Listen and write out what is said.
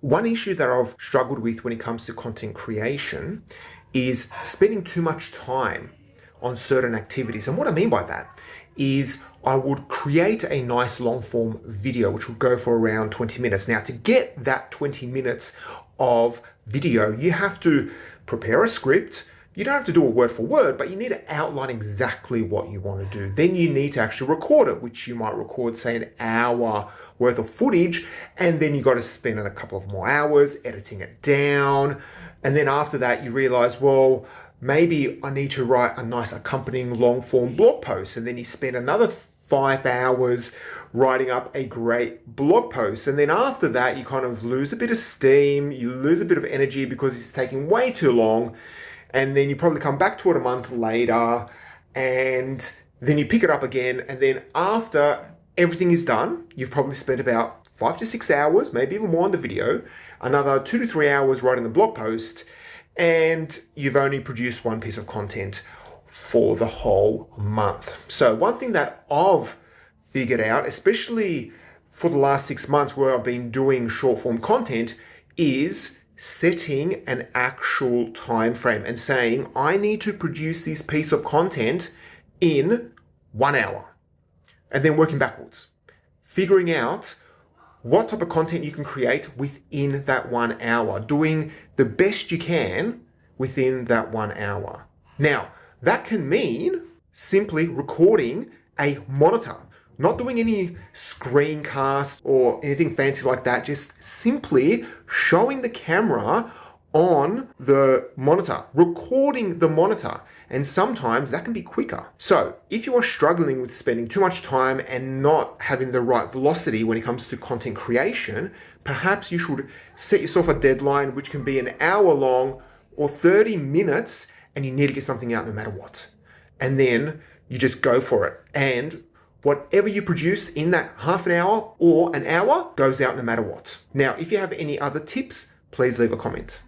One issue that I've struggled with when it comes to content creation is spending too much time on certain activities. And what I mean by that is I would create a nice long form video, which would go for around 20 minutes. Now, to get that 20 minutes of video, you have to prepare a script. You don't have to do it word for word, but you need to outline exactly what you want to do. Then you need to actually record it, which you might record, say, an hour worth of footage, and then you got to spend a couple of more hours editing it down. And then after that, you realize, well, maybe I need to write a nice accompanying long form blog post. And then you spend another 5 hours writing up a great blog post. And then after that, you kind of lose a bit of steam, you lose a bit of energy because it's taking way too long. And then you probably come back to it a month later, and then you pick it up again. And then after everything is done, you've probably spent about 5 to 6 hours, maybe even more on the video, another 2 to 3 hours writing the blog post, and you've only produced one piece of content for the whole month. So one thing that I've figured out, especially for the last 6 months where I've been doing short form content, is setting an actual time frame and saying, I need to produce this piece of content in 1 hour. And then working backwards, figuring out what type of content you can create within that 1 hour, doing the best you can within that 1 hour. Now, that can mean simply recording a monitor, not doing any screencast or anything fancy like that, just simply showing the camera on the monitor, recording the monitor. And sometimes that can be quicker. So if you are struggling with spending too much time and not having the right velocity when it comes to content creation, perhaps you should set yourself a deadline, which can be an hour long or 30 minutes, and you need to get something out no matter what. And then you just go for it. And whatever you produce in that half an hour or an hour goes out no matter what. Now, if you have any other tips, please leave a comment.